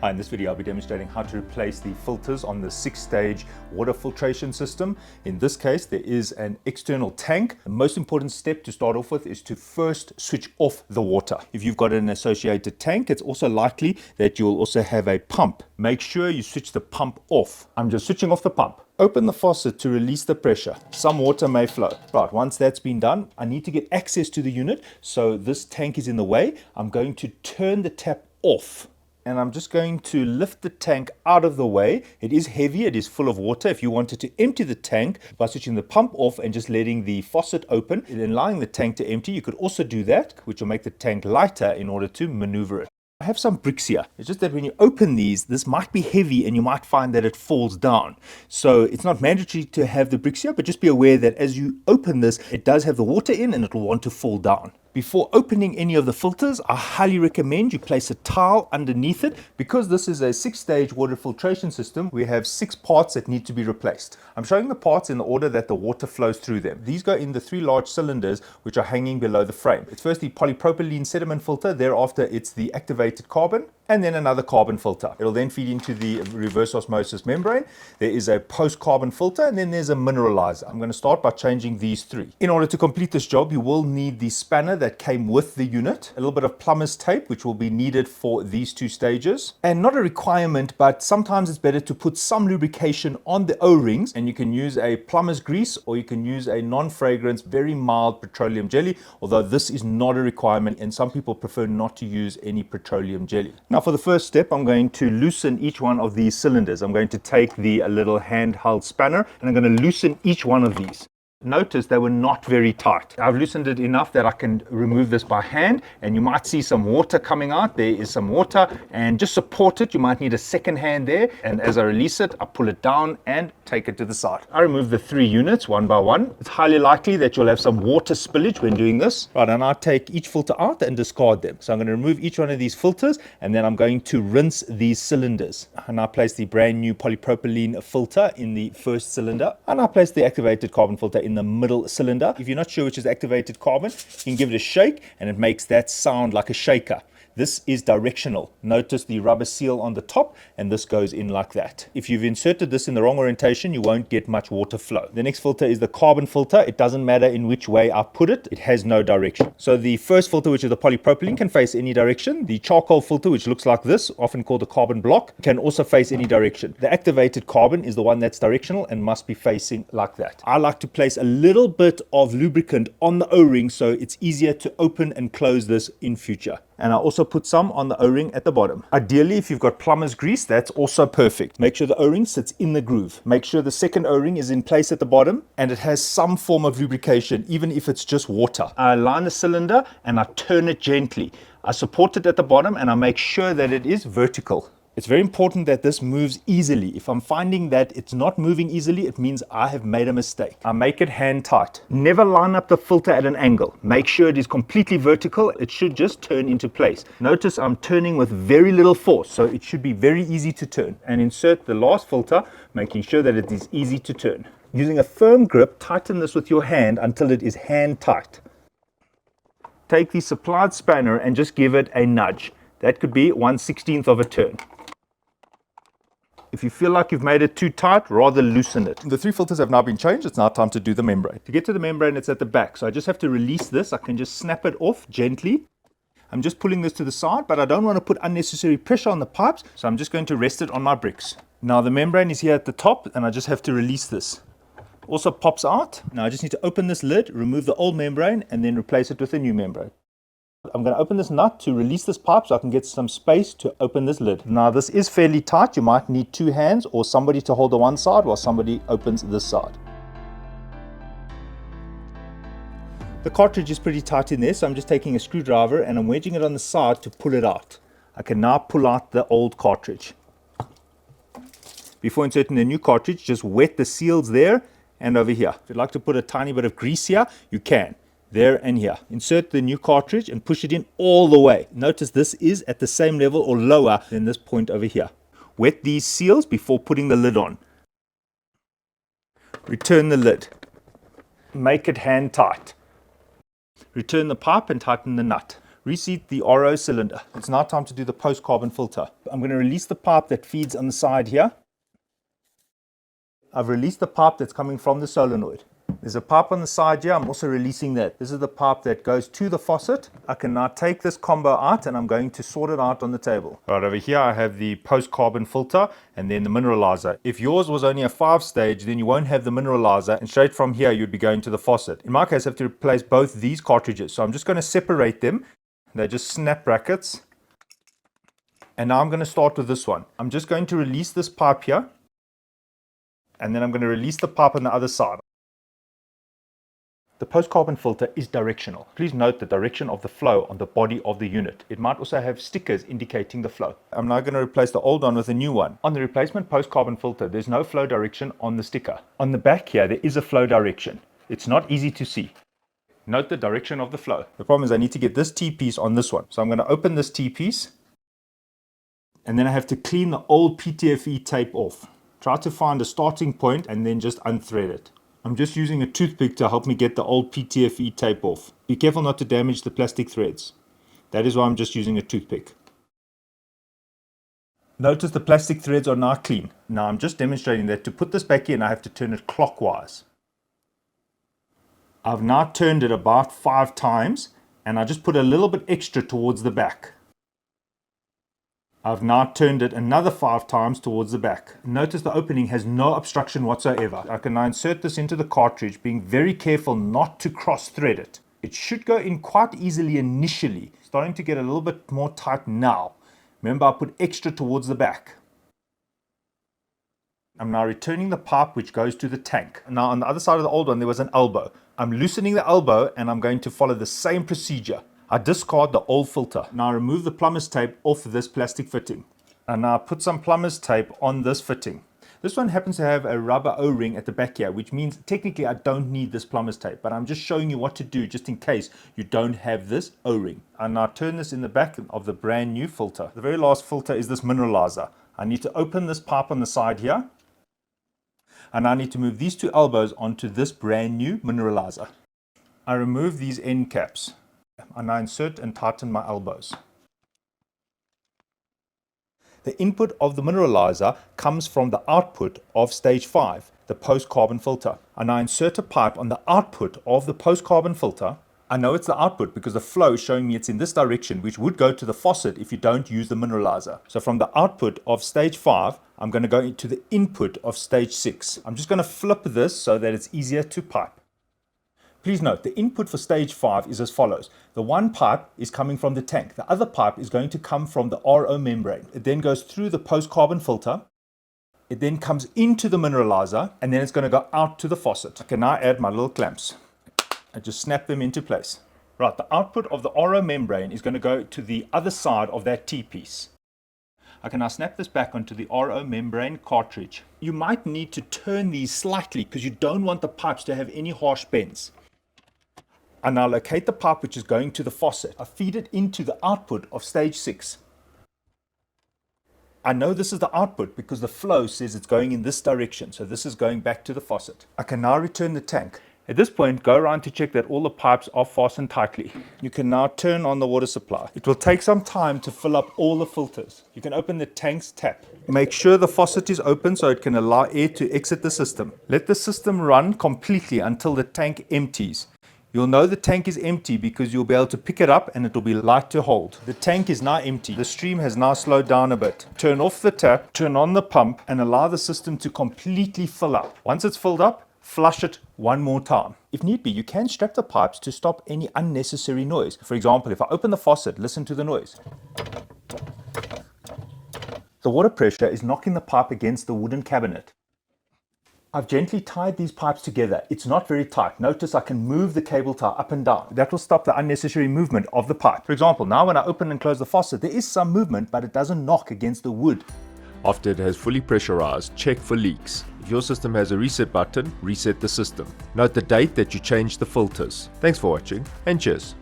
Hi, in this video I'll be demonstrating how to replace the filters on the 6-stage water filtration system. In this case there is an external tank. The most important step to start off with is to first switch off the water. If you've got an associated tank, it's also likely that you'll also have a pump. Make sure you switch the pump off. I'm just switching off the pump. Open the faucet to release the pressure. Some water may flow. Right, once that's been done, I need to get access to the unit, so this tank is in the way. I'm going to turn the tap off. And I'm just going to lift the tank out of the way. It is heavy, it is full of water. If you wanted to empty the tank by switching the pump off and just letting the faucet open and then allowing the tank to empty, you could also do that, which will make the tank lighter in order to maneuver it. I have some bricks here. It's just that when you open these, this might be heavy and you might find that it falls down. So it's not mandatory to have the bricks here, but just be aware that as you open this, it does have the water in and it will want to fall down. Before opening any of the filters, I highly recommend you place a towel underneath it. Because this is a 6-stage water filtration system, we have 6 parts that need to be replaced. I'm showing the parts in the order that the water flows through them. These go in the 3 large cylinders which are hanging below the frame. It's first the polypropylene sediment filter, thereafter it's the activated carbon, and then another carbon filter. It'll then feed into the reverse osmosis membrane. There is a post-carbon filter, and then there's a mineralizer. I'm going to start by changing these 3. In order to complete this job, you will need the spanner that came with the unit, a little bit of plumber's tape, which will be needed for these 2 stages. And not a requirement, but sometimes it's better to put some lubrication on the O-rings, and you can use a plumber's grease or you can use a non-fragrance, very mild petroleum jelly, although this is not a requirement, and some people prefer not to use any petroleum jelly. Now for the first step, I'm going to loosen each one of these cylinders. I'm going to take the little handheld spanner and I'm going to loosen each one of these. Notice they were not very tight. I've loosened it enough that I can remove this by hand, and you might see some water coming out. There is some water, and just support it. You might need a second hand there, and as I release it, I pull it down and take it to the side. I remove the 3 units one by one. It's highly likely that you'll have some water spillage when doing this. Right, and I take each filter out and discard them. So I'm going to remove each one of these filters, and then I'm going to rinse these cylinders. And I place the brand new polypropylene filter in the first cylinder, and I place the activated carbon filter in the middle cylinder. If you're not sure which is activated carbon, you can give it a shake and it makes that sound like a shaker. This is directional. Notice the rubber seal on the top, and this goes in like that. If you've inserted this in the wrong orientation, you won't get much water flow. The next filter is the carbon filter. It doesn't matter in which way I put it, it has no direction. So the first filter, which is the polypropylene, can face any direction. The charcoal filter, which looks like this, often called the carbon block, can also face any direction. The activated carbon is the one that's directional and must be facing like that. I like to place a little bit of lubricant on the O-ring so it's easier to open and close this in future. And I also put some on the O-ring at the bottom. Ideally, if you've got plumber's grease, that's also perfect. Make sure the O-ring sits in the groove. Make sure the second O-ring is in place at the bottom and it has some form of lubrication, even if it's just water. I line the cylinder and I turn it gently. I support it at the bottom and I make sure that it is vertical. It's very important that this moves easily. If I'm finding that it's not moving easily, it means I have made a mistake. I make it hand tight. Never line up the filter at an angle. Make sure it is completely vertical. It should just turn into place. Notice I'm turning with very little force, so it should be very easy to turn. And insert the last filter, making sure that it is easy to turn. Using a firm grip, tighten this with your hand until it is hand tight. Take the supplied spanner and just give it a nudge. That could be 1/16 of a turn. If you feel like you've made it too tight, rather loosen it. The 3 filters have now been changed. It's now time to do the membrane. To get to the membrane, it's at the back. So I just have to release this. I can just snap it off gently. I'm just pulling this to the side, but I don't want to put unnecessary pressure on the pipes. So I'm just going to rest it on my bricks. Now the membrane is here at the top, and I just have to release this. Also pops out. Now I just need to open this lid, remove the old membrane, and then replace it with a new membrane. I'm going to open this nut to release this pipe so I can get some space to open this lid. Now this is fairly tight. You might need 2 hands or somebody to hold the one side while somebody opens this side. The cartridge is pretty tight in there, so I'm just taking a screwdriver and I'm wedging it on the side to pull it out. I can now pull out the old cartridge. Before inserting the new cartridge, just wet the seals there and over here. If you'd like to put a tiny bit of grease here, you can. There and here. Insert the new cartridge and push it in all the way. Notice this is at the same level or lower than this point over here. Wet these seals before putting the lid on. Return the lid. Make it hand tight. Return the pipe and tighten the nut. Reseat the RO cylinder. It's now time to do the post-carbon filter. I'm going to release the pipe that feeds on the side here. I've released the pipe that's coming from the solenoid. There's a pipe on the side here. I'm also releasing that. This is the pipe that goes to the faucet. I can now take this combo out and I'm going to sort it out on the table. Right over here I have the post-carbon filter and then the mineralizer. If yours was only a 5-stage, then you won't have the mineralizer, and straight from here you'd be going to the faucet. In my case I have to replace both these cartridges. So I'm just going to separate them. They're just snap brackets. And now I'm going to start with this one. I'm just going to release this pipe here. And then I'm going to release the pipe on the other side. The post-carbon filter is directional. Please note the direction of the flow on the body of the unit. It might also have stickers indicating the flow. I'm now going to replace the old one with a new one. On the replacement post-carbon filter, there's no flow direction on the sticker. On the back here, there is a flow direction. It's not easy to see. Note the direction of the flow. The problem is I need to get this T-piece on this one. So I'm going to open this T-piece. And then I have to clean the old PTFE tape off. Try to find a starting point and then just unthread it. I'm just using a toothpick to help me get the old PTFE tape off. Be careful not to damage the plastic threads. That is why I'm just using a toothpick. Notice the plastic threads are now clean. Now I'm just demonstrating that to put this back in, I have to turn it clockwise. I've now turned it about 5 times and I just put a little bit extra towards the back. I've now turned it another 5 times towards the back. Notice the opening has no obstruction whatsoever. I can now insert this into the cartridge, being very careful not to cross thread it. It should go in quite easily initially, starting to get a little bit more tight now. Remember, I put extra towards the back. I'm now returning the pipe which goes to the tank. Now on the other side of the old one there was an elbow. I'm loosening the elbow and I'm going to follow the same procedure. I discard the old filter. Now I remove the plumber's tape off this plastic fitting. And now I put some plumber's tape on this fitting. This one happens to have a rubber O-ring at the back here, which means technically I don't need this plumber's tape, but I'm just showing you what to do just in case you don't have this O-ring. And now turn this in the back of the brand new filter. The very last filter is this mineralizer. I need to open this pipe on the side here. And I need to move these 2 elbows onto this brand new mineralizer. I remove these end caps. And I insert and tighten my elbows. The input of the mineralizer comes from the output of stage 5, the post-carbon filter. And I insert a pipe on the output of the post-carbon filter. I know it's the output because the flow is showing me it's in this direction, which would go to the faucet if you don't use the mineralizer. So from the output of stage 5, I'm going to go into the input of stage 6. I'm just going to flip this so that it's easier to pipe. Please note, the input for stage 5 is as follows. The one pipe is coming from the tank. The other pipe is going to come from the RO membrane. It then goes through the post-carbon filter. It then comes into the mineralizer, and then it's going to go out to the faucet. I can now add my little clamps. I just snap them into place. Right, the output of the RO membrane is going to go to the other side of that T-piece. I can now snap this back onto the RO membrane cartridge. You might need to turn these slightly because you don't want the pipes to have any harsh bends. I now locate the pipe which is going to the faucet. I feed it into the output of stage 6. I know this is the output because the flow says it's going in this direction, so this is going back to the faucet. I can now return the tank. At this point, go around to check that all the pipes are fastened tightly. You can now turn on the water supply. It will take some time to fill up all the filters. You can open the tank's tap. Make sure the faucet is open so it can allow air to exit the system. Let the system run completely until the tank empties. You'll know the tank is empty because you'll be able to pick it up and it will be light to hold. The tank is now empty. The stream has now slowed down a bit. Turn off the tap, turn on the pump, and allow the system to completely fill up. Once it's filled up, flush it one more time. If need be, you can strap the pipes to stop any unnecessary noise. For example, if I open the faucet, listen to the noise. The water pressure is knocking the pipe against the wooden cabinet. I've gently tied these pipes together. It's not very tight. Notice I can move the cable tie up and down. That will stop the unnecessary movement of the pipe. For example, now when I open and close the faucet, there is some movement, but it doesn't knock against the wood. After it has fully pressurized, check for leaks. If your system has a reset button, reset the system. Note the date that you changed the filters. Thanks for watching and cheers.